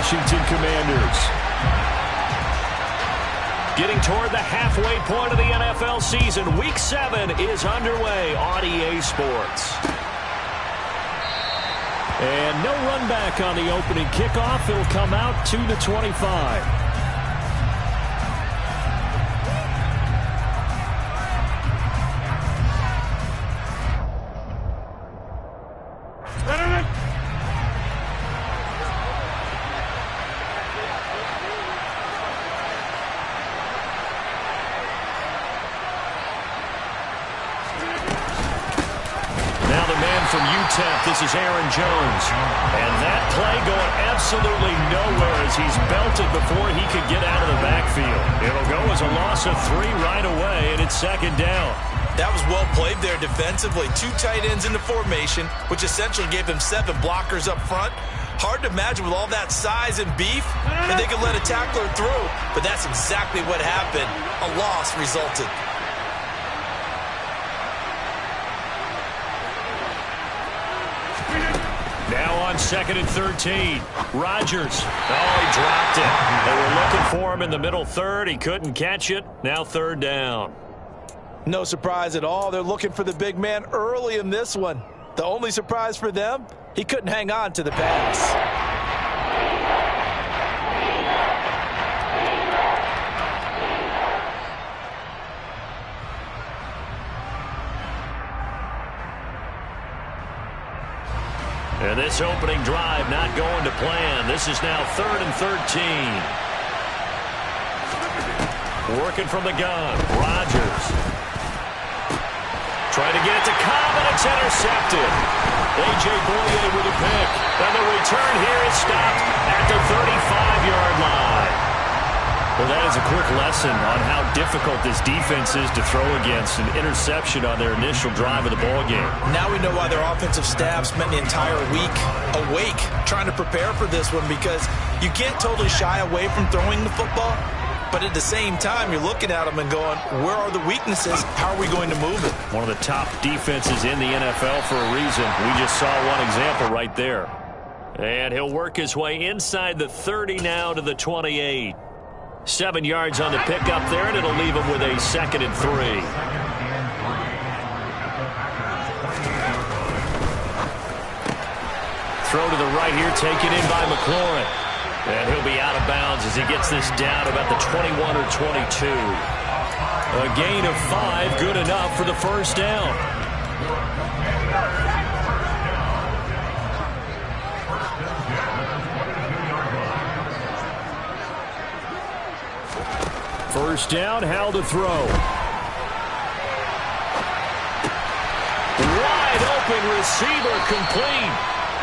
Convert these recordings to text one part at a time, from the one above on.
Washington Commanders. Getting toward the halfway point of the NFL season, Week 7 is underway on EA Sports. And no run back on the opening kickoff. It'll come out to the 25. This is Aaron Jones. And that play going absolutely nowhere as he's belted before he could get out of the backfield. It'll go as a loss of 3 right away, and it's second down. That was well played there defensively. 2 tight ends in the formation, which essentially gave him 7 blockers up front. Hard to imagine with all that size and beef that they could let a tackler through. But that's exactly what happened. A loss resulted. Now on 2nd and 13. Rodgers. Oh, he dropped it. They were looking for him in the middle third. He couldn't catch it. Now 3rd down. No surprise at all. They're looking for the big man early in this one. The only surprise for them, he couldn't hang on to the pass. And this opening drive not going to plan. This is now 3rd and 13. Working from the gun. Rodgers. Trying to get it to Cobb, and it's intercepted. A.J. Boye with a pick. And the return here is stopped at the 35-yard line. Well, that is a quick lesson on how difficult this defense is to throw against. An interception on their initial drive of the ballgame. Now we know why their offensive staff spent the entire week awake trying to prepare for this one, because you can't totally shy away from throwing the football. But at the same time, you're looking at them and going, where are the weaknesses? How are we going to move it? One of the top defenses in the NFL for a reason. We just saw one example right there. And he'll work his way inside the 30 now to the 28. 7 yards on the pickup there, and it'll leave him with a 2nd and 3. Throw to the right here, taken in by McLaurin. And he'll be out of bounds as he gets this down about the 21 or 22. A gain of 5, good enough for the first down. First down, Howell to throw. Wide open receiver, complete.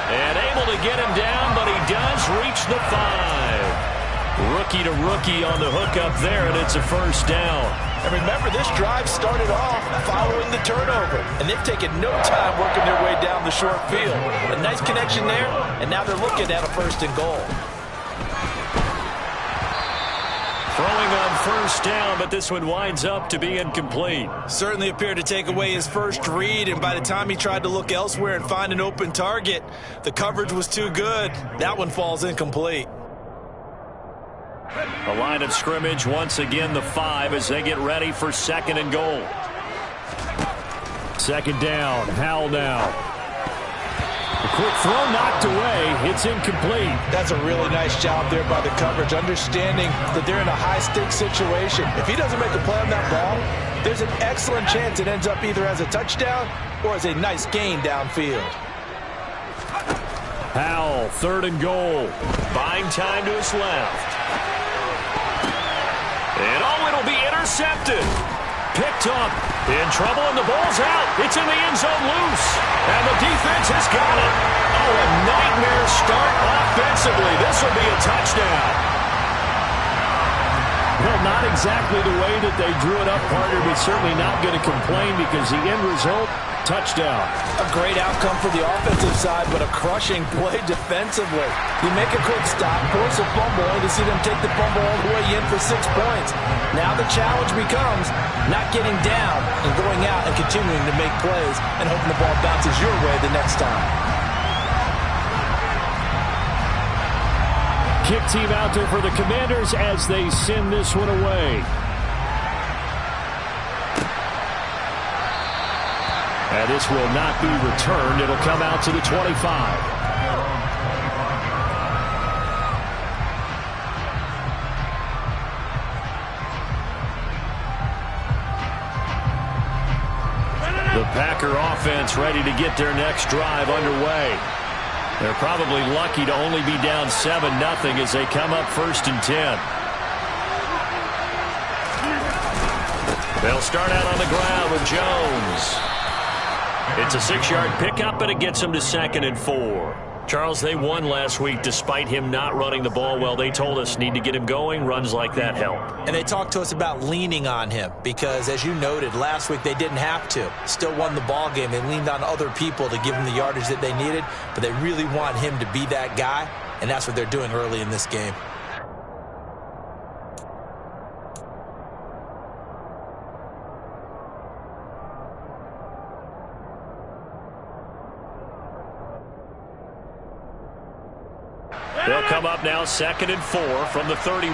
And able to get him down, but he does reach the 5. Rookie to rookie on the hookup there, and it's a first down. And remember, this drive started off following the turnover, and they've taken no time working their way down the short field. A nice connection there, and now they're looking at a 1st and goal. Throwing on first down, but this one winds up to be incomplete. Certainly appeared to take away his first read, and by the time he tried to look elsewhere and find an open target, the coverage was too good. That one falls incomplete. A line of scrimmage, once again the 5 as they get ready for 2nd and goal. 2nd down, Howell now. A quick throw knocked away. It's incomplete. That's a really nice job there by the coverage, understanding that they're in a high-stakes situation. If he doesn't make a play on that ball, there's an excellent chance it ends up either as a touchdown or as a nice gain downfield. Howell, 3rd and goal. Buying time to his left. And it'll be intercepted. Picked up. In trouble, and the ball's out. It's in the end zone loose. And the defense has got it. Oh, a nightmare start offensively. This will be a touchdown. Well, not exactly the way that they drew it up, partner, but certainly not going to complain because the end result, touchdown. A great outcome for the offensive side, but a crushing play defensively. You make a quick stop, force a fumble, only to see them take the fumble all the way in for 6 points. Now the challenge becomes not getting down and going out and continuing to make plays and hoping the ball bounces your way the next time. kick team out there for the Commanders as they send this one away. And this will not be returned. It'll come out to the 25. The Packer offense ready to get their next drive underway. They're probably lucky to only be down 7-0 as they come up 1st and 10. They'll start out on the ground with Jones. It's a 6-yard pickup, and it gets them to 2nd and 4. Charles, they won last week despite him not running the ball well. They told us need to get him going. Runs like that help. And they talked to us about leaning on him because, as you noted, last week they didn't have to. Still won the ball game. They leaned on other people to give him the yardage that they needed, but they really want him to be that guy, and that's what they're doing early in this game. They'll come up now 2nd and 4 from the 31.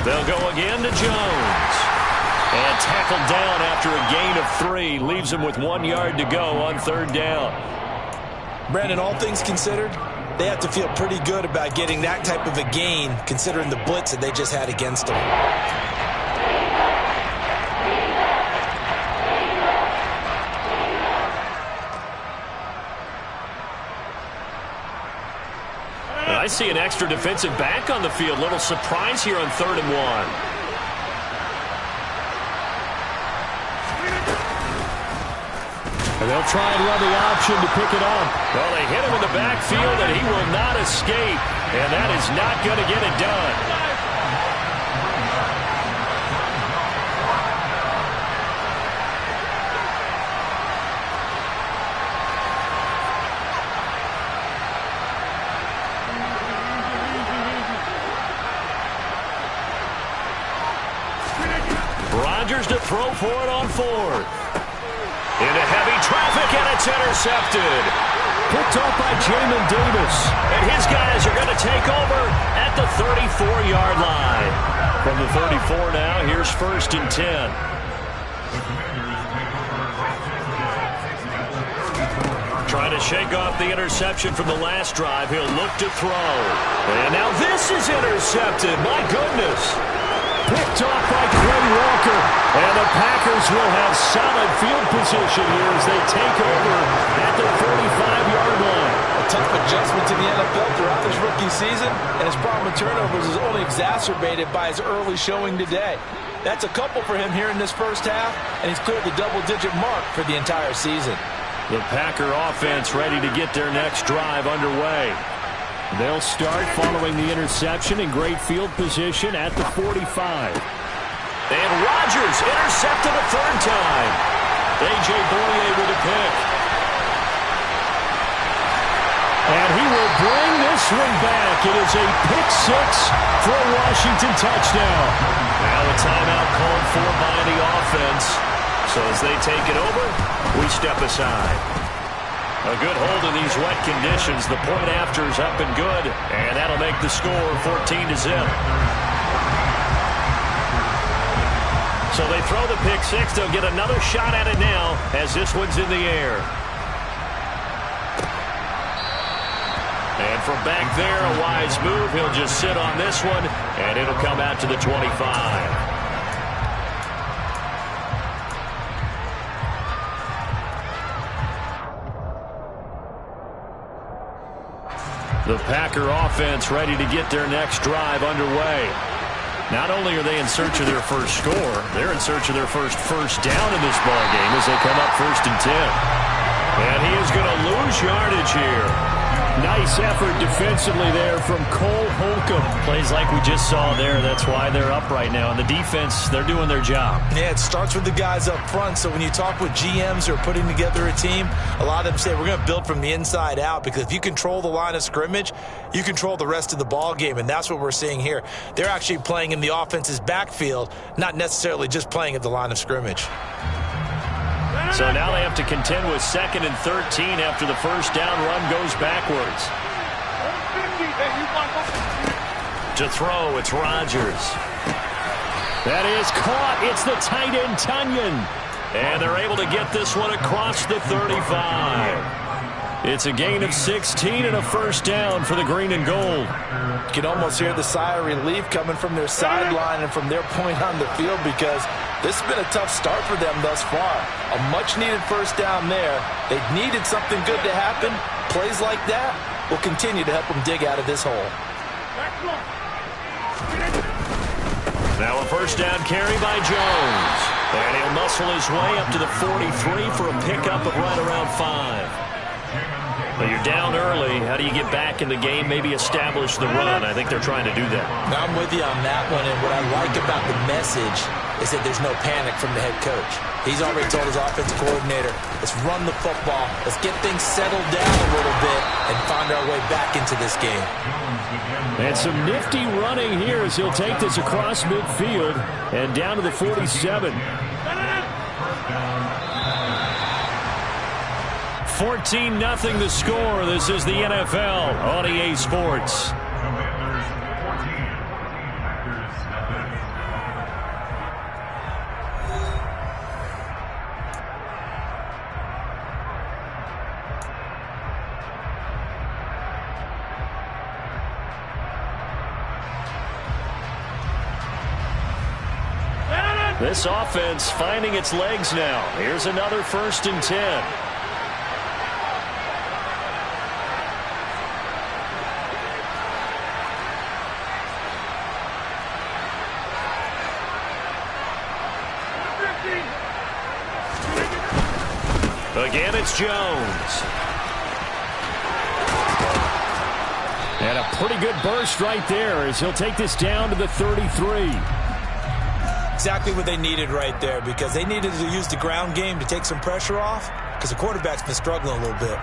They'll go again to Jones. And tackled down after a gain of 3. Leaves him with 1 yard to go on 3rd down. Brandon, all things considered, they have to feel pretty good about getting that type of a gain considering the blitz that they just had against them. I see an extra defensive back on the field. Little surprise here on 3rd and 1. And they'll try and run the option to pick it up. Well, they hit him in the backfield, and he will not escape. And that is not going to get it done. To throw for it on 4th. Into heavy traffic, and it's intercepted. Picked off by Jamin Davis. And his guys are going to take over at the 34-yard line. From the 34 now, here's 1st and 10. Trying to shake off the interception from the last drive. He'll look to throw. And now this is intercepted. My goodness. Picked off by Quay Walker. And the Packers will have solid field position here as they take over at the 45-yard line. A tough adjustment to the NFL throughout this rookie season, and his problem with turnovers is only exacerbated by his early showing today. That's a couple for him here in this first half, and he's cleared the double-digit mark for the entire season. The Packer offense ready to get their next drive underway. They'll start following the interception in great field position at the 45. And Rodgers intercepted a 3rd time. A.J. Boye with a pick. And he will bring this one back. It is a pick 6 for a Washington touchdown. Now a timeout called for by the offense. So as they take it over, we step aside. A good hold in these wet conditions. The point after is up and good, and that'll make the score 14-0. So they throw the pick 6. They'll get another shot at it now as this one's in the air. And from back there, a wise move. He'll just sit on this one, and it'll come out to the 25. The Packer offense ready to get their next drive underway. Not only are they in search of their first score, they're in search of their first down in this ballgame as they come up 1st and 10. And he is going to lose yardage here. Nice effort defensively there from Cole Holcomb. Plays like we just saw there. That's why they're up right now. And the defense, they're doing their job. Yeah, it starts with the guys up front. So when you talk with GMs who are putting together a team, a lot of them say we're going to build from the inside out, because if you control the line of scrimmage, you control the rest of the ball game. And that's what we're seeing here. They're actually playing in the offense's backfield, not necessarily just playing at the line of scrimmage. So now they have to contend with 2nd and 13 after the first down run goes backwards. To throw, it's Rodgers. That is caught. It's the tight end, Tunyon. And they're able to get this one across the 35. It's a gain of 16 and a first down for the green and gold. You can almost hear the sigh of relief coming from their sideline and from their point on the field, because this has been a tough start for them thus far. A much-needed first down there. They needed something good to happen. Plays like that will continue to help them dig out of this hole. Now a first down carry by Jones. And he'll muscle his way up to the 43 for a pickup of right around 5. But you're down early. How do you get back in the game, maybe establish the run? I think they're trying to do that. Now, I'm with you on that one, and what I like about the message is that there's no panic from the head coach. He's already told his offensive coordinator, let's run the football, let's get things settled down a little bit and find our way back into this game. And some nifty running here as he'll take this across midfield and down to the 47. 14-0 the score. This is the NFL on EA Sports. This offense finding its legs now. Here's another 1st and 10. Again, it's Jones. And a pretty good burst right there as he'll take this down to the 33. Exactly what they needed right there, because they needed to use the ground game to take some pressure off, because the quarterback's been struggling a little bit.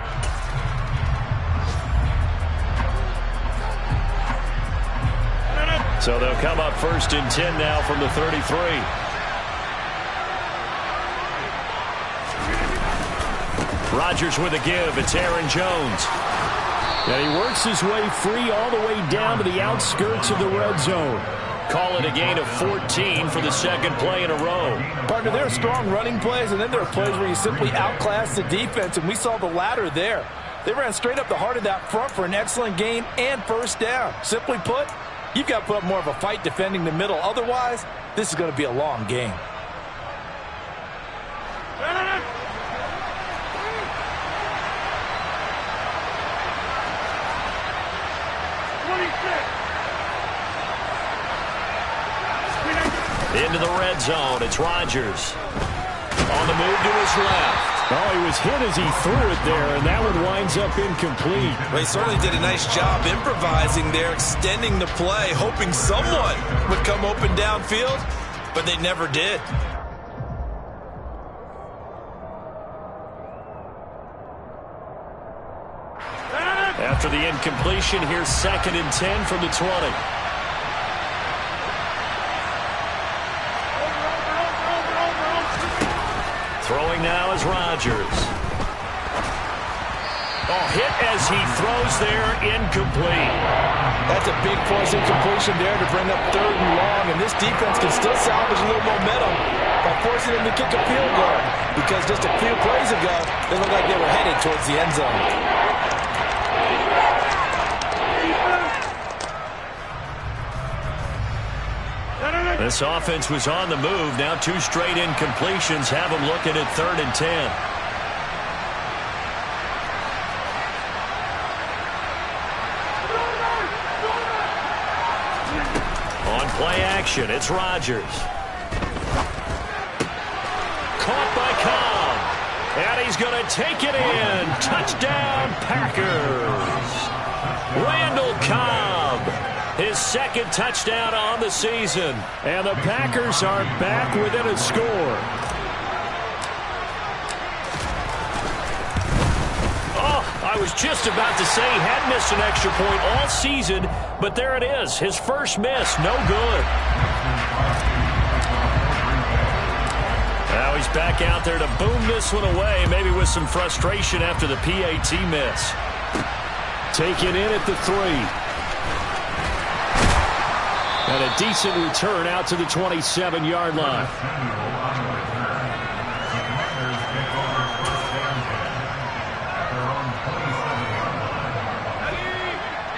So they'll come up 1st and 10 now from the 33. Rodgers with a give. It's Aaron Jones. And he works his way free all the way down to the outskirts of the red zone. Call it a gain of 14 for the 2nd play in a row. Partner, there are strong running plays, and then there are plays where you simply outclass the defense, and we saw the latter there. They ran straight up the heart of that front for an excellent gain and first down. Simply put, you've got to put up more of a fight defending the middle. Otherwise, this is going to be a long game. Into the red zone, it's Rodgers. On the move to his left. Oh, he was hit as he threw it there, and that one winds up incomplete. Well, he certainly did a nice job improvising there, extending the play, hoping someone would come open downfield, but they never did. After the incompletion, here's 2nd and 10 from the 20. Throwing now is Rodgers. Oh, hit as he throws there, incomplete. That's a big force incompletion there to bring up 3rd and long, and this defense can still salvage a little momentum by forcing them to kick a field goal, because just a few plays ago, they looked like they were headed towards the end zone. This offense was on the move. Now 2 straight incompletions have them looking at 3rd and 10. On play action, it's Rodgers. Caught by Cobb. And he's going to take it in. Touchdown, Packers. Randall Cobb. His 2nd touchdown on the season. And the Packers are back within a score. Oh, I was just about to say he had missed an extra point all season, but there it is. His first miss, no good. Now he's back out there to boom this one away, maybe with some frustration after the PAT miss. Taken in at the 3. And a decent return out to the 27-yard line.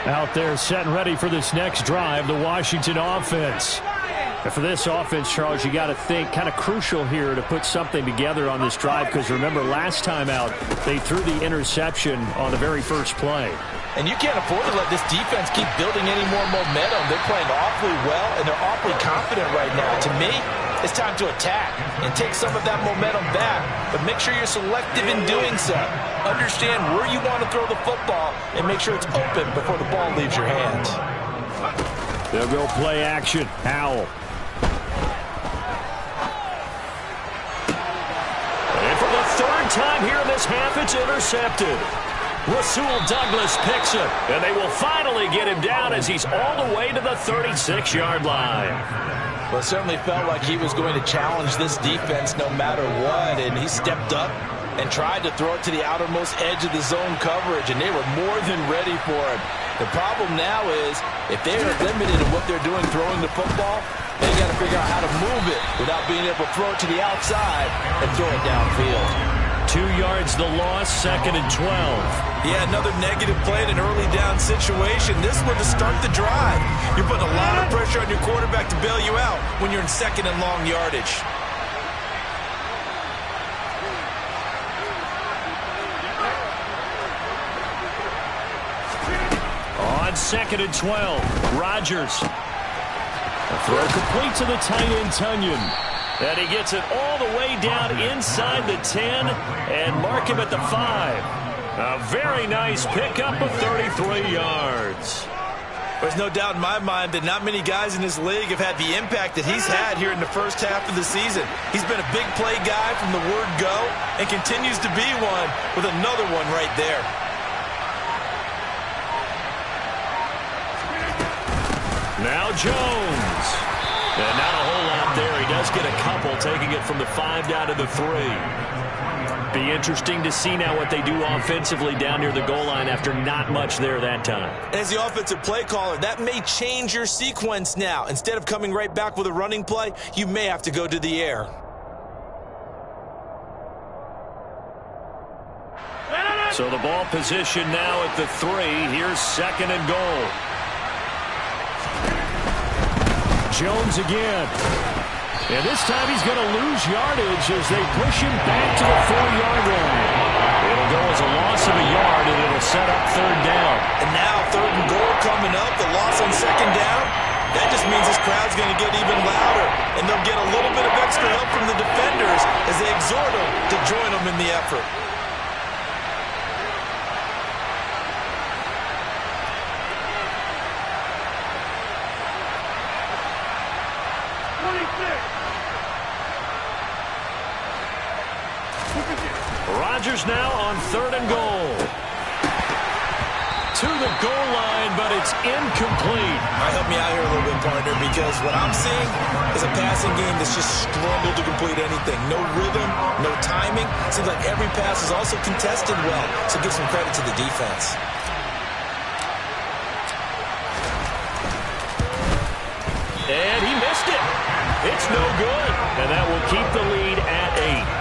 Out there set and ready for this next drive, the Washington offense. And for this offense, Charles, you got to think kind of crucial here to put something together on this drive, because remember last time out they threw the interception on the very first play. And you can't afford to let this defense keep building any more momentum. They're playing awfully well, and they're awfully confident right now. To me, it's time to attack and take some of that momentum back, but make sure you're selective in doing so. Understand where you want to throw the football and make sure it's open before the ball leaves your hands. They'll go play action. Howell. And for the third time here in this half, it's intercepted. Rasul Douglas picks it, and they will finally get him down as he's all the way to the 36-yard line. Well, it certainly felt like he was going to challenge this defense no matter what, and he stepped up and tried to throw it to the outermost edge of the zone coverage, and they were more than ready for him. The problem now is if they are limited in what they're doing throwing the football, they got to figure out how to move it without being able to throw it to the outside and throw it downfield. 2 yards the loss, 2nd and 12. Yeah, another negative play in an early down situation. This one to start the drive. You're putting a lot of pressure on your quarterback to bail you out when you're in 2nd and long yardage. On 2nd and 12, Rodgers. A throw complete to the tight end, Tunyon. And he gets it all the way down inside the 10 and mark him at the 5. A very nice pickup of 33 yards. There's no doubt in my mind that not many guys in this league have had the impact that he's had here in the first half of the season. He's been a big play guy from the word go and continues to be one with another one right there. Now Jones. And not a whole lot there. He does get a couple, taking it from the 5 down to the 3. Be interesting to see now what they do offensively down near the goal line after not much there that time. As the offensive play caller, that may change your sequence now. Instead of coming right back with a running play, you may have to go to the air. So the ball position now at the 3. Here's 2nd and goal. Jones again. And this time he's going to lose yardage as they push him back to the 4-yard line. It'll go as a loss of a yard, and it'll set up 3rd down. And now 3rd and goal coming up, the loss on 2nd down. That just means this crowd's going to get even louder, and they'll get a little bit of extra help from the defenders as they exhort them to join them in the effort. Rodgers now on 3rd and goal. To the goal line, but it's incomplete. All right, help me out here a little bit, partner, because what I'm seeing is a passing game that's just struggled to complete anything. No rhythm, no timing. Seems like every pass is also contested well, so give some credit to the defense. And he missed it. It's no good. And that will keep the lead at 8.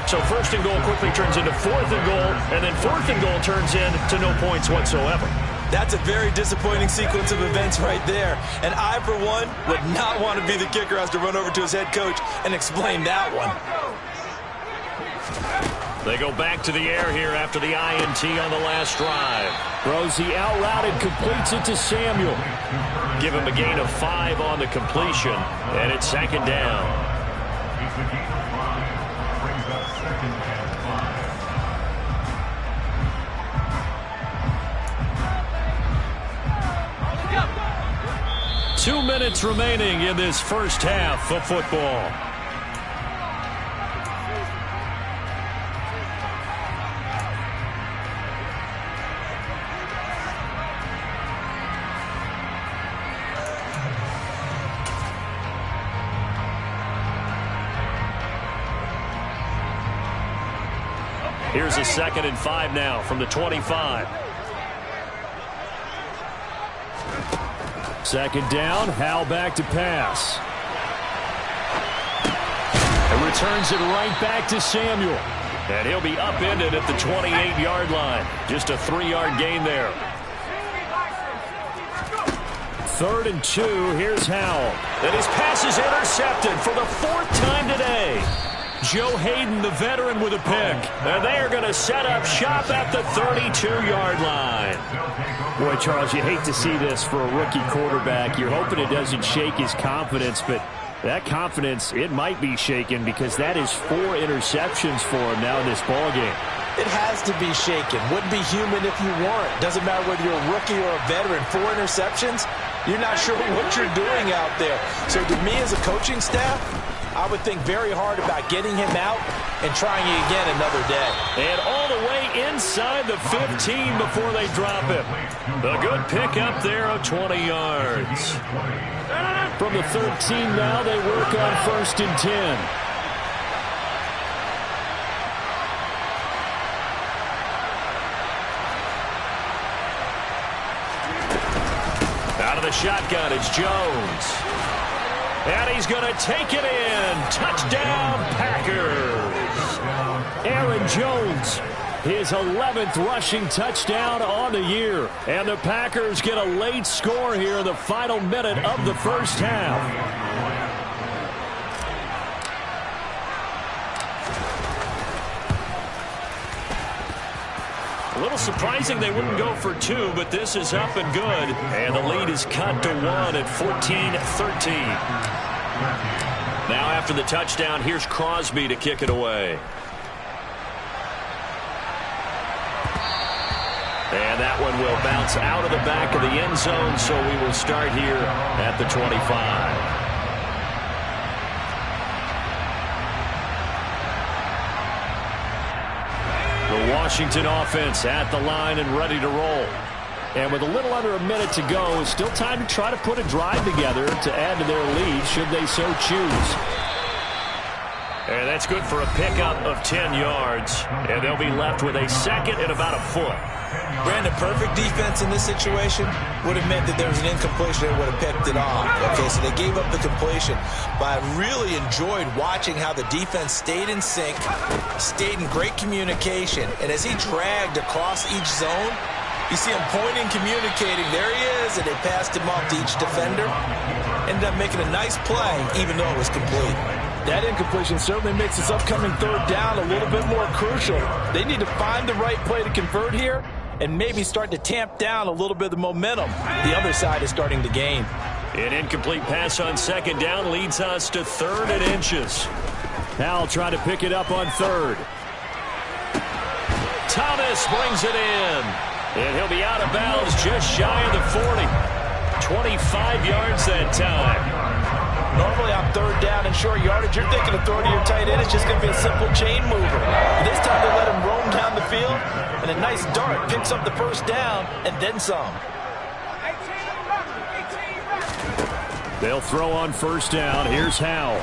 So 1st and goal quickly turns into 4th and goal, and then 4th and goal turns into no points whatsoever. That's a very disappointing sequence of events right there. And I, for one, would not want to be the kicker who has to run over to his head coach and explain that one. They go back to the air here after the INT on the last drive. Throws the out route and completes it to Samuel. Give him a gain of 5 on the completion, and it's 2nd down. Two minutes remaining in this first half of football. Here's a 2nd and 5 now from the 25. 2nd down, Howell back to pass. And returns it right back to Samuel. And he'll be upended at the 28-yard line. Just a 3-yard gain there. 3rd and 2, here's Howell. And his pass is intercepted for the 4th time today. Joe Hayden, the veteran, with a pick. And they are going to set up shop at the 32-yard line. Boy, Charles, you hate to see this for a rookie quarterback. You're hoping it doesn't shake his confidence, but that confidence, it might be shaken because that is 4 interceptions for him now in this ballgame. It has to be shaken. Wouldn't be human if you weren't. Doesn't matter whether you're a rookie or a veteran. 4 interceptions, you're not sure what you're doing out there. So to me as a coaching staff, I would think very hard about getting him out and trying it again another day. And all the way inside the 15 before they drop him. A good pickup there of 20 yards. From the 13 now, they work on 1st and 10. Out of the shotgun, it's Jones. And he's going to take it in. Touchdown, Packers. Aaron Jones, his 11th rushing touchdown on the year. And the Packers get a late score here in the final minute of the first half. A little surprising they wouldn't go for 2, but this is up and good. And the lead is cut to 1 at 14-13. Now after the touchdown, here's Crosby to kick it away. And that one will bounce out of the back of the end zone, so we will start here at the 25. The Washington offense at the line and ready to roll. And with a little under a minute to go, it's still time to try to put a drive together to add to their lead should they so choose. And that's good for a pickup of 10 yards. And they'll be left with a 2nd and about a foot. Brandon, perfect defense in this situation would have meant that there was an incompletion that would have picked it off. Okay, so they gave up the completion. But I really enjoyed watching how the defense stayed in sync, stayed in great communication. And as he dragged across each zone, you see him pointing, communicating. There he is, and they passed him off to each defender. Ended up making a nice play, even though it was complete. That incompletion certainly makes this upcoming 3rd down a little bit more crucial. They need to find the right play to convert here and maybe start to tamp down a little bit of the momentum the other side is starting to gain. An incomplete pass on 2nd down leads us to 3rd and inches. Howell trying to pick it up on 3rd. Thomas brings it in. And he'll be out of bounds just shy of the 40. 25 yards that time. Normally on 3rd down and short yardage, you're thinking of throwing to your tight end. It's just going to be a simple chain mover. But this time they let him roam down the field, and a nice dart picks up the 1st down and then some. They'll throw on 1st down. Here's Howell.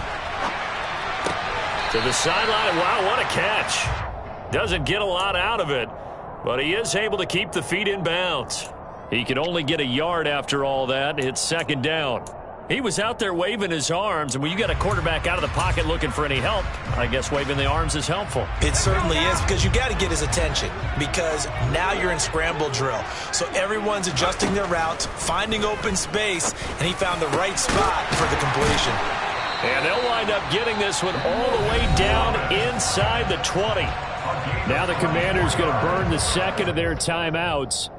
To the sideline. Wow, what a catch. Doesn't get a lot out of it, but he is able to keep the feet in bounds. He can only get a yard after all that. It's 2nd down. He was out there waving his arms, and when you got a quarterback out of the pocket looking for any help, I guess waving the arms is helpful. It certainly is, because you got to get his attention, because now you're in scramble drill. So everyone's adjusting their routes, finding open space, and he found the right spot for the completion. And they'll wind up getting this one all the way down inside the 20. Now the Commanders going to burn the 2nd of their timeouts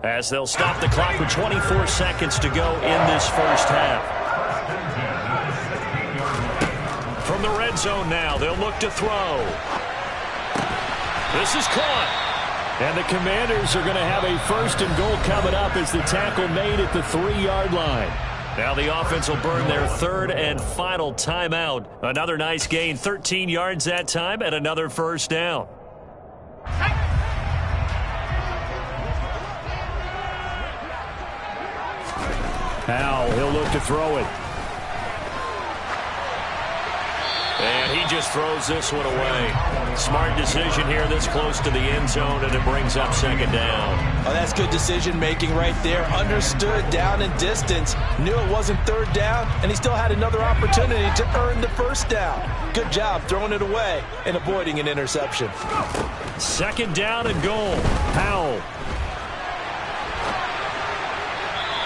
as they'll stop the clock with 24 seconds to go in this first half. From the red zone now, they'll look to throw. This is caught. And the Commanders are going to have a 1st and goal coming up as the tackle made at the 3-yard line. Now the offense will burn their 3rd and final timeout. Another nice gain, 13 yards that time, and another 1st down. Howell, he'll look to throw it. And he he just throws this one away. Smart decision here this close to the end zone, and it brings up second down. Oh, that's good decision-making right there. Understood down and distance. Knew it wasn't third down, and he still had another opportunity to earn the first down. Good job throwing it away and avoiding an interception. Second down and goal. Powell.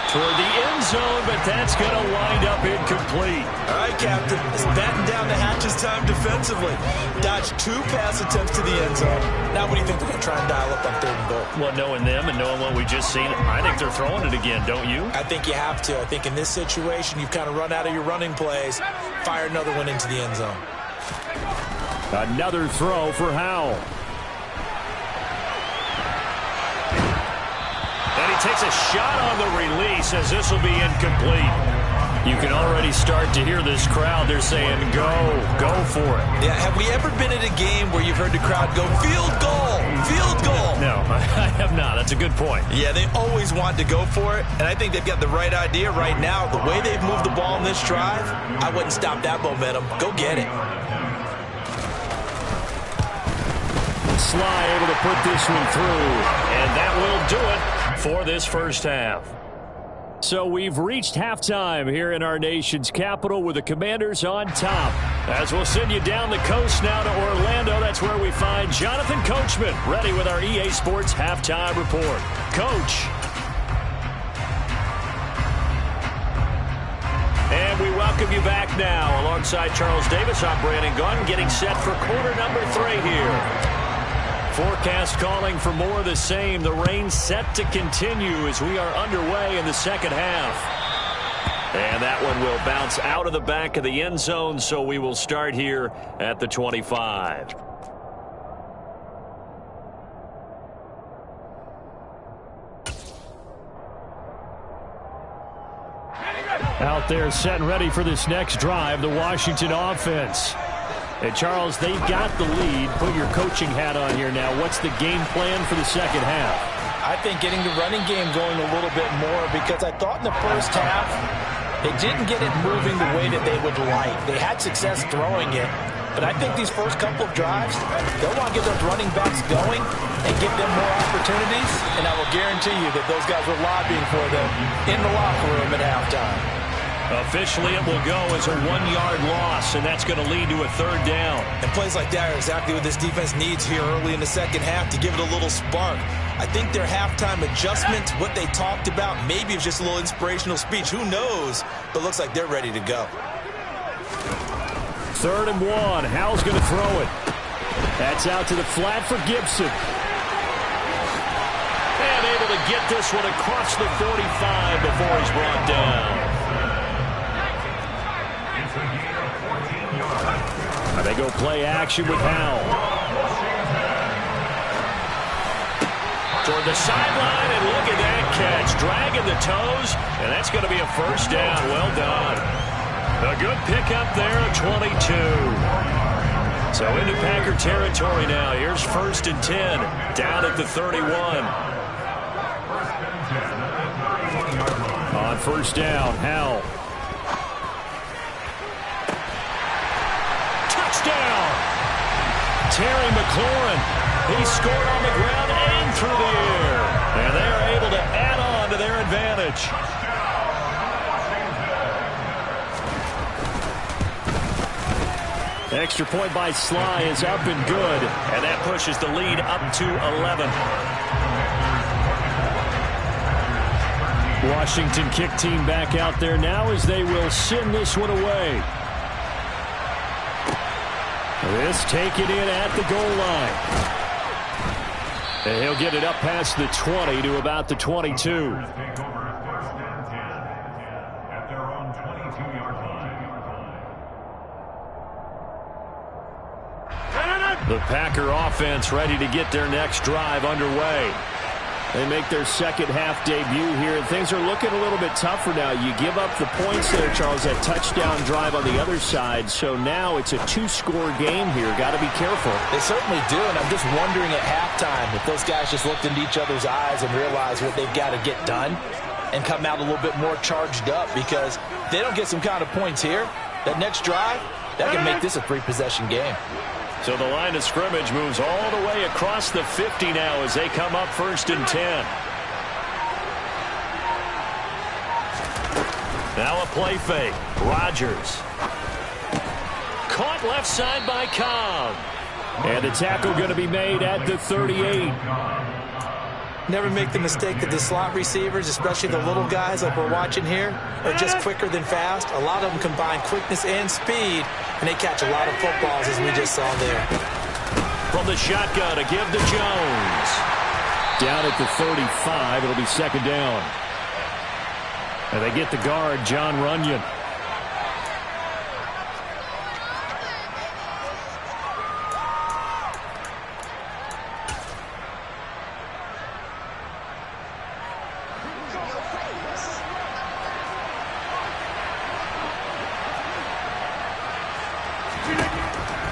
Toward the end zone, but that's going to wind up incomplete. All right, Captain. It's batten down the hatches time defensively. Dodged 2 pass attempts to the end zone. Now what do you think they're going to try and dial up on third and goal? Well, knowing them and knowing what we just seen, I think they're throwing it again, don't you? I think you have to. I think in this situation, you've kind of run out of your running plays. Fire another one into the end zone. Another throw for Howell. And he takes a shot on the release as this will be incomplete. You can already start to hear this crowd. They're saying, go for it. Yeah, have we ever been at a game where you've heard the crowd go, field goal, field goal? No, I have not. That's a good point. Yeah, they always want to go for it, and I think they've got the right idea right now. The way they've moved the ball in this drive, I wouldn't stop that momentum. Go get it. Sly able to put this one through, and that will do it for this first half. So we've reached halftime here in our nation's capital with the Commanders on top. As we'll send you down the coast now to Orlando, that's where we find Jonathan Coachman ready with our EA Sports halftime report. Coach. And we welcome you back now. Alongside Charles Davis, I'm Brandon Gunn, getting set for quarter number 3 here. Forecast calling for more of the same. The rain set to continue as we are underway in the second half. And that one will bounce out of the back of the end zone, so we will start here at the 25. Out there set and ready for this next drive, the Washington offense. And Charles, they've got the lead. Put your coaching hat on here now. What's the game plan for the second half? I think getting the running game going a little bit more, because I thought in the first half they didn't get it moving the way that they would like. They had success throwing it, but I think these first couple of drives, they'll want to get those running backs going and give them more opportunities, and I will guarantee you that those guys were lobbying for them in the locker room at halftime. Officially, it will go as a 1-yard loss, and that's going to lead to a third down. And plays like that are exactly what this defense needs here early in the second half to give it a little spark. I think their halftime adjustment, what they talked about, maybe it's just a little inspirational speech. Who knows? But looks like they're ready to go. 3rd and 1. Howell's going to throw it. That's out to the flat for Gibson. And able to get this one across the 45 before he's brought down. They go play action with Howell. Toward the sideline, and look at that catch. Dragging the toes, and that's going to be a first down. Well done. A good pickup there at 22. So into Packer territory now. Here's 1st and 10, down at the 31. On first down, Howell. Terry McLaurin, he scored on the ground and through the air. And they are able to add on to their advantage. Extra point by Sly is up and good. And that pushes the lead up to 11. Washington kick team back out there now as they will send this one away. This taken in at the goal line. And he'll get it up past the 20 to about the 22. The Packer offense ready to get their next drive underway. They make their second half debut here, and things are looking a little bit tougher now. You give up the points there, Charles, that touchdown drive on the other side. So now it's a 2-score game here. Got to be careful. They certainly do, and I'm just wondering at halftime if those guys just looked into each other's eyes and realized what they've got to get done and come out a little bit more charged up, because if they don't get some kind of points here, that next drive, That can make this a 3-possession game. So the line of scrimmage moves all the way across the 50 now as they come up 1st and 10. Now a play fake. Rodgers. Caught left side by Cobb. And the tackle going to be made at the 38. Never make the mistake that the slot receivers, especially the little guys like we're watching here, are just quicker than fast. A lot of them combine quickness and speed, and they catch a lot of footballs, as we just saw there. From the shotgun to give to Jones. Down at the 35, it'll be 2nd down. And they get the guard, John Runyon.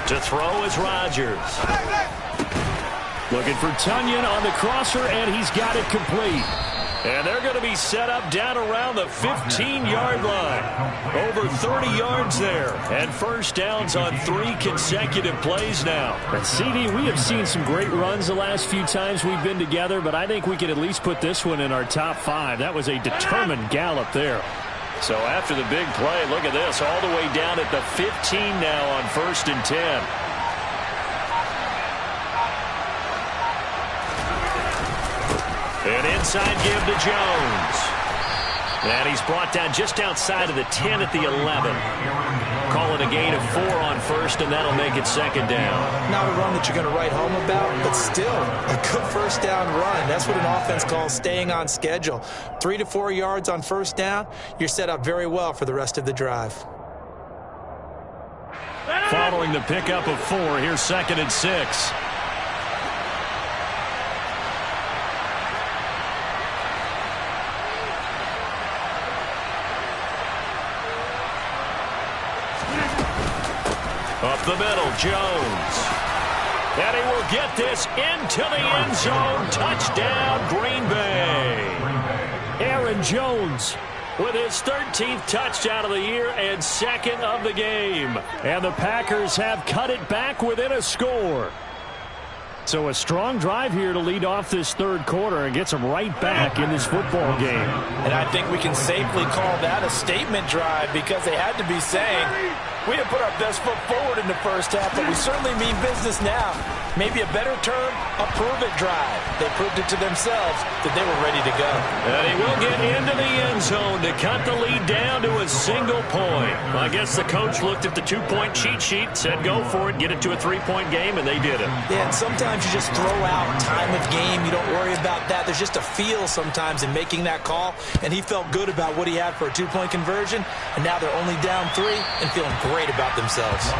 To throw is Rodgers. Looking for Tunyon on the crosser, and he's got it complete. And they're going to be set up down around the 15-yard line. Over 30 yards there. And 1st downs on 3 consecutive plays now. But CD, we have seen some great runs the last few times we've been together, but I think we can at least put this one in our top 5. That was a determined gallop there. So after the big play, look at this, all the way down at the 15 now on 1st and 10. An inside give to Jones. And he's brought down just outside of the 10 at the 11. Call it a gain of 4 on 1st, and that'll make it 2nd down. Not a run that you're going to write home about, but still a good 1st down run. That's what an offense calls staying on schedule. 3 to 4 yards on 1st down, you're set up very well for the rest of the drive. Following the pickup of 4, here's 2nd and 6. Up the middle, Jones. And he will get this into the end zone. Touchdown, Green Bay. Aaron Jones with his 13th touchdown of the year and 2nd of the game. And the Packers have cut it back within a score. So a strong drive here to lead off this 3rd quarter and gets them right back in this football game. And I think we can safely call that a statement drive because they had to be saying, we didn't put our best foot forward in the 1st half, but we certainly mean business now. Maybe a better term, a prove-it drive. They proved it to themselves that they were ready to go. And he will get into the end zone to cut the lead down to a single point. I guess the coach looked at the 2-point cheat sheet, said go for it, get it to a 3-point game, and they did it. Yeah, and sometimes you just throw out time of game. You don't worry about that. There's just a feel sometimes in making that call, and he felt good about what he had for a 2-point conversion, and now they're only down 3 and feeling great about themselves.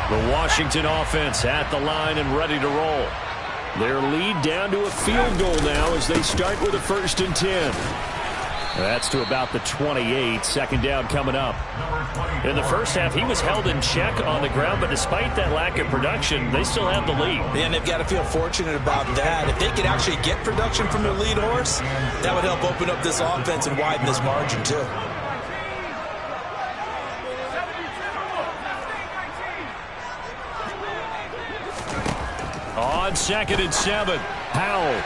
The Washington offense at the line and ready to roll. Their lead down to a field goal now as they start with a 1st and 10. That's to about the 28. 2nd down coming up. In the 1st half, he was held in check on the ground, but despite that lack of production, they still have the lead. And they've got to feel fortunate about that. If they could actually get production from their lead horse, that would help open up this offense and widen this margin too. On 2nd and 7, Powell.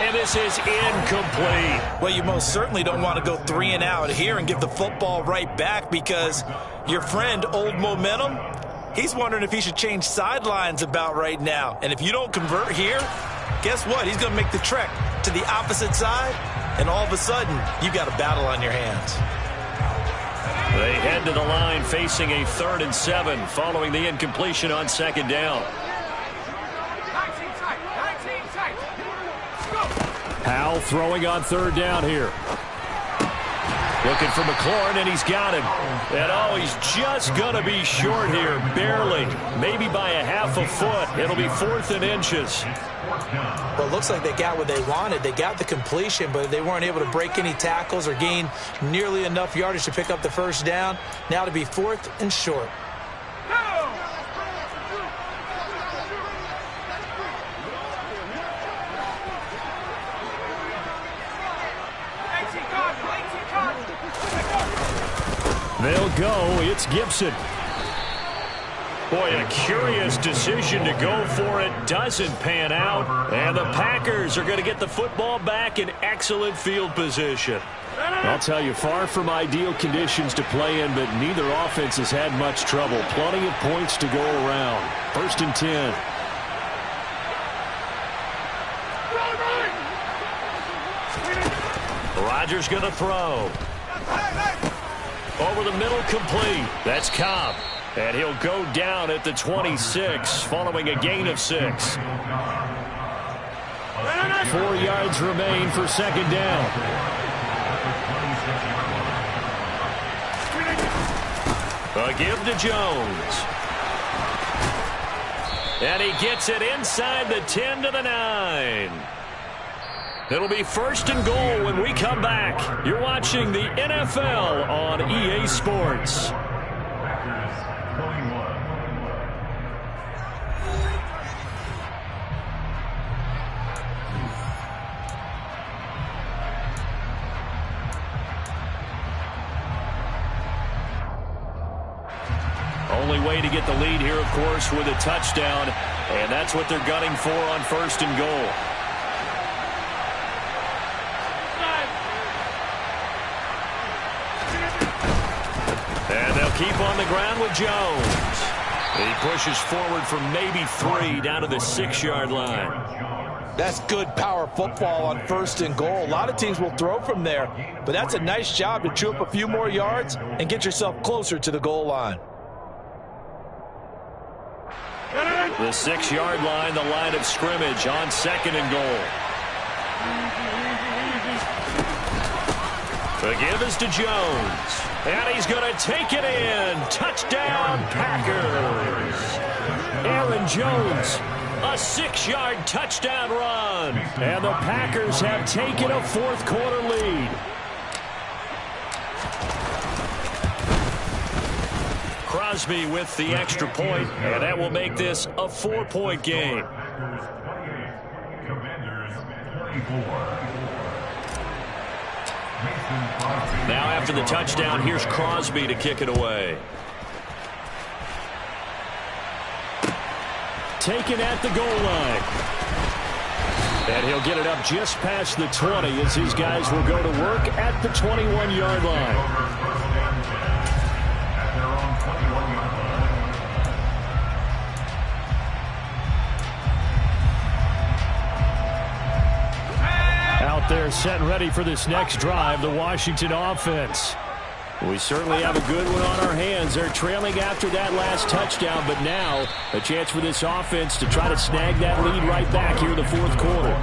And this is incomplete. Well, you most certainly don't want to go 3 and out here and give the football right back because your friend, Old Momentum, he's wondering if he should change sidelines about right now. And if you don't convert here, guess what? He's going to make the trek to the opposite side, and all of a sudden, you've got a battle on your hands. They head to the line facing a 3rd and 7 following the incompletion on 2nd down. Powell throwing on 3rd down here. Looking for McLaurin, and he's got him. And oh, he's just going to be short here, barely. Maybe by a half a foot. It'll be 4th and inches. Well, it looks like they got what they wanted. They got the completion, but they weren't able to break any tackles or gain nearly enough yardage to pick up the 1st down. Now to be 4th and short. will go. It's Gibson. Boy, a curious decision to go for it doesn't pan out. And the Packers are going to get the football back in excellent field position. I'll tell you, far from ideal conditions to play in, but neither offense has had much trouble. Plenty of points to go around. 1st and 10. Rodgers going to throw. Over the middle, complete. That's Cobb. And he'll go down at the 26 following a gain of 6. 4 yards remain for 2nd down. A give to Jones. And he gets it inside the 10 to the 9. It'll be 1st and goal when we come back. You're watching the NFL on EA Sports. Only way to get the lead here, of course, with a touchdown. And that's what they're gunning for on 1st and goal. And they'll keep on the ground with Jones. He pushes forward for maybe 3 down to the 6-yard line. That's good power football on 1st and goal. A lot of teams will throw from there, but that's a nice job to chew up a few more yards and get yourself closer to the goal line. The 6-yard line, the line of scrimmage on 2nd and goal. The give is to Jones. And he's going to take it in. Touchdown, Packers. Aaron Jones. A 6-yard touchdown run. And the Packers have taken a 4th quarter lead. Crosby with the extra point, and that will make this a 4-point game. Now after the touchdown, here's Crosby to kick it away. Taken at the goal line. And he'll get it up just past the 20 as his guys will go to work at the 21-yard line. Out there set and ready for this next drive, the Washington offense. We certainly have a good one on our hands. They're trailing after that last touchdown, but now a chance for this offense to try to snag that lead right back here in the 4th quarter.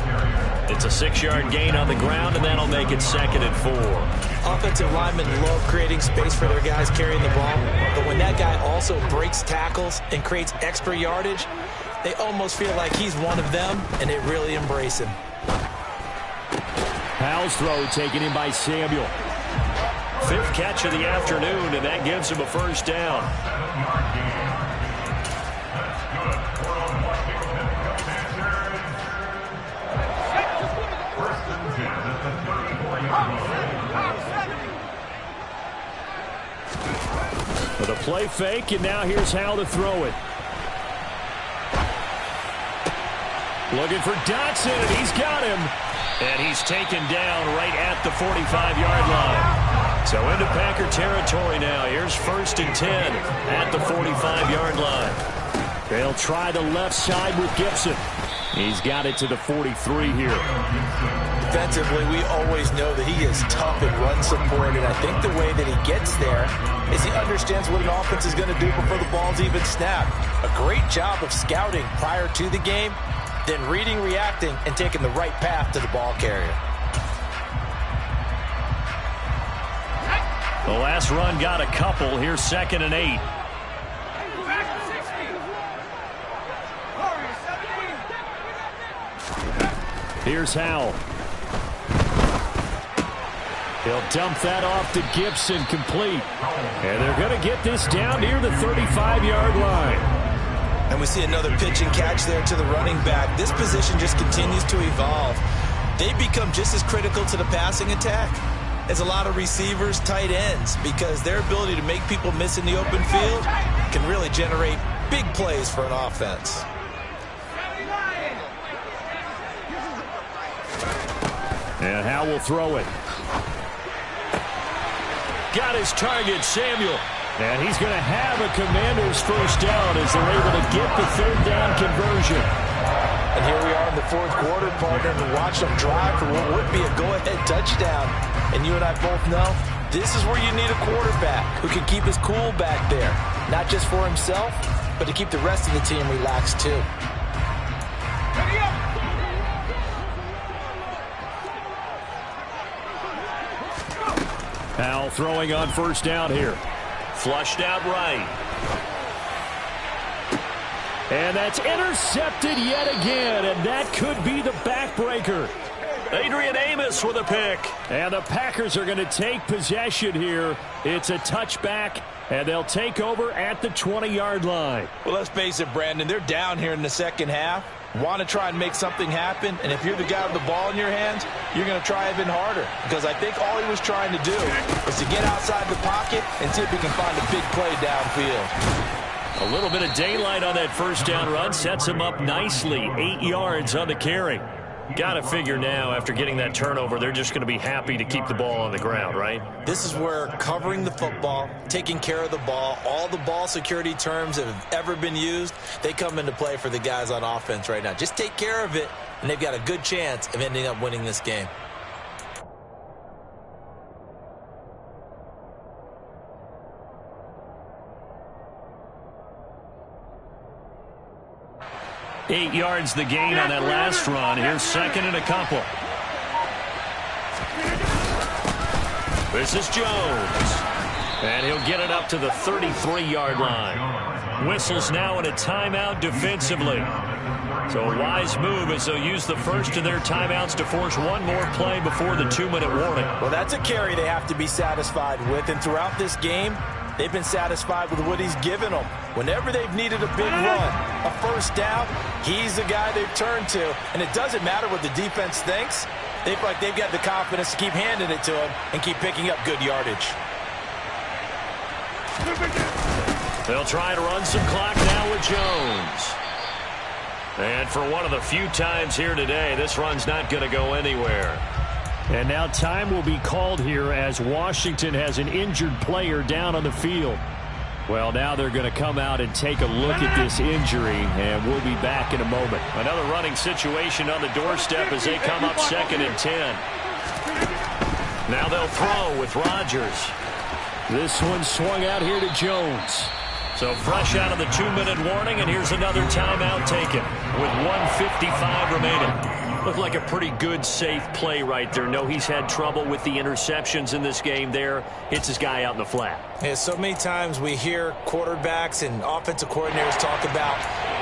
It's a 6-yard gain on the ground, and that'll make it 2nd and 4. Offensive linemen love creating space for their guys carrying the ball, but when that guy also breaks tackles and creates extra yardage, they almost feel like he's one of them, and they really embrace him. Powell's throw taken in by Samuel. 5th catch of the afternoon, and that gives him a 1st down. With a play fake, and now here's Howell to throw it. Looking for Dotson, and he's got him. And he's taken down right at the 45-yard line. So into Packer territory now. Here's 1st and 10 at the 45-yard line. They'll try the left side with Gibson. He's got it to the 43 here. Defensively, we always know that he is tough in run support, and I think the way that he gets there is he understands what an offense is going to do before the ball's even snapped. A great job of scouting prior to the game, then reading, reacting, and taking the right path to the ball carrier. The last run got a couple. Here's 2nd and 8. Here's Howell. He'll dump that off to Gibson, complete. And they're going to get this down near the 35-yard line. And we see another pitch and catch there to the running back. This position just continues to evolve. They become just as critical to the passing attack is a lot of receivers, tight ends, because their ability to make people miss in the open field can really generate big plays for an offense. And Howe will throw it. Got his target, Samuel. And he's going to have a Commanders first down as they're able to get the third down conversion. And here we are in the fourth quarter, partner, and watch them drive for what would be a go-ahead touchdown. And you and I both know this is where you need a quarterback who can keep his cool back there, not just for himself, but to keep the rest of the team relaxed too. Howell throwing on first down here. Flushed out right. And that's intercepted yet again, and that could be the backbreaker. Adrian Amos with a pick. And the Packers are going to take possession here. It's a touchback, and they'll take over at the 20-yard line. Well, let's face it, Brandon, they're down here in the second half. Want to try and make something happen, and if you're the guy with the ball in your hands, you're going to try even harder, because I think all he was trying to do was to get outside the pocket and see if he can find a big play downfield. A little bit of daylight on that first down run sets him up nicely. 8 yards on the carry. Got to figure now, after getting that turnover, they're just going to be happy to keep the ball on the ground, right? This is where covering the football, taking care of the ball, all the ball security terms that have ever been used, they come into play for the guys on offense right now. Just take care of it, and they've got a good chance of ending up winning this game. Eight yards the gain on that last run. Here's second and a couple. This is Jones. And he'll get it up to the 33-yard line. Whistles now in a timeout defensively. So a wise move as they'll use the first of their timeouts to force one more play before the 2-minute warning. Well, that's a carry they have to be satisfied with. And throughout this game, they've been satisfied with what he's given them. Whenever they've needed a big run, a first down, he's the guy they've turned to. And it doesn't matter what the defense thinks. They feel like they've got the confidence to keep handing it to him and keep picking up good yardage. They'll try to run some clock now with Jones. And for one of the few times here today, this run's not going to go anywhere. And now time will be called here as Washington has an injured player down on the field. Well, now they're going to come out and take a look at this injury, and we'll be back in a moment. Another running situation on the doorstep as they come up 2nd and 10. Now they'll throw with Rodgers. This one swung out here to Jones. So fresh out of the 2-minute warning, and here's another timeout taken with 1:55 remaining. Looked like a pretty good, safe play right there. No, he's had trouble with the interceptions in this game there. Hits his guy out in the flat. Yeah, so many times we hear quarterbacks and offensive coordinators talk about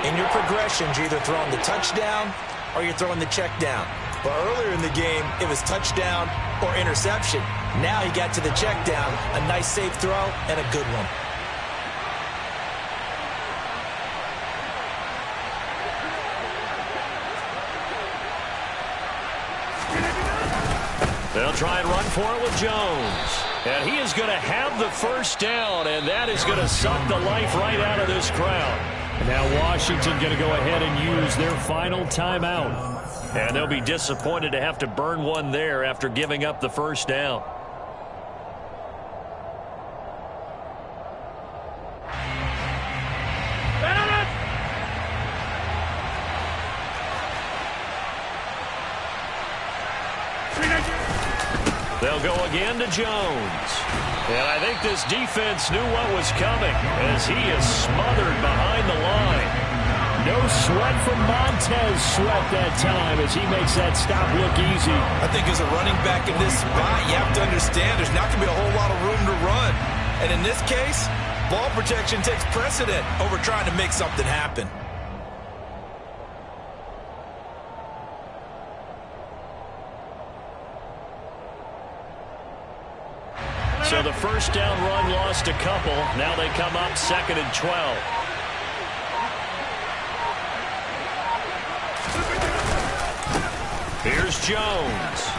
in your progressions, you're either throwing the touchdown or you're throwing the check down. But earlier in the game, it was touchdown or interception. Now he got to the check down, a nice safe throw and a good one. They'll try and run for it with Jones. And he is going to have the first down, and that is going to suck the life right out of this crowd. And now Washington going to go ahead and use their final timeout. And they'll be disappointed to have to burn one there after giving up the first down. They'll go again to Jones. And I think this defense knew what was coming as he is smothered behind the line. No sweat from Montez Sweat that time as he makes that stop look easy. I think as a running back in this spot, you have to understand there's not going to be a whole lot of room to run. And in this case, ball protection takes precedent over trying to make something happen. So the first down run lost a couple. Now they come up 2nd and 12. Here's Jones.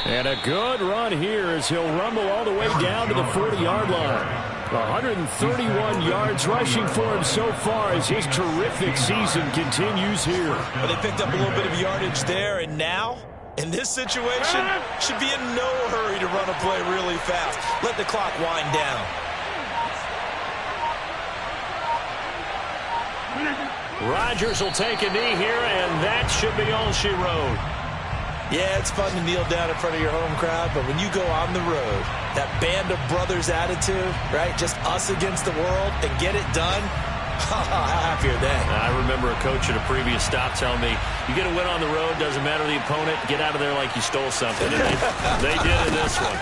And a good run here as he'll rumble all the way down to the 40-yard line. 131 yards rushing for him so far as his terrific season continues here. Well, they picked up a little bit of yardage there, and now, in this situation, should be in no hurry to run a play really fast. Let the clock wind down. Rodgers will take a knee here, and that should be all she wrote. Yeah, it's fun to kneel down in front of your home crowd, but when you go on the road, that band of brothers attitude, right? Just us against the world and get it done. How happy are they? I remember a coach at a previous stop telling me, you get a win on the road, doesn't matter the opponent, get out of there like you stole something. And they did in this one.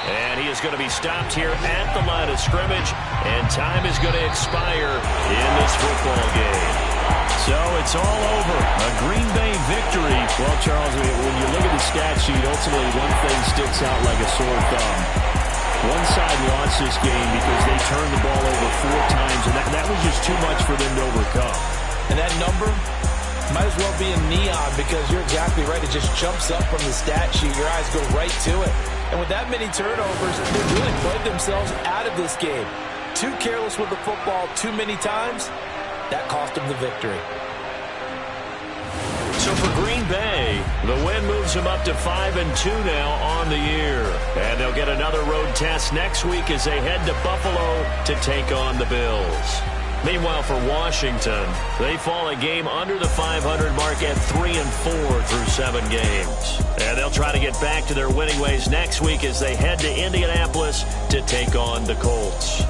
And he is going to be stopped here at the line of scrimmage, and time is going to expire in this football game. So it's all over. A Green Bay victory. Well, Charles, when you look at the stat sheet, ultimately one thing sticks out like a sore thumb. One side lost this game because they turned the ball over 4 times, and that was just too much for them to overcome. And that number might as well be in neon because you're exactly right. It just jumps up from the stat sheet. Your eyes go right to it. And with that many turnovers, they really played themselves out of this game. Too careless with the football too many times. That cost them the victory. So for Green Bay, the win moves them up to 5-2 now on the year. And they'll get another road test next week as they head to Buffalo to take on the Bills. Meanwhile, for Washington, they fall a game under the 500 mark at 3-4 through 7 games. And they'll try to get back to their winning ways next week as they head to Indianapolis to take on the Colts.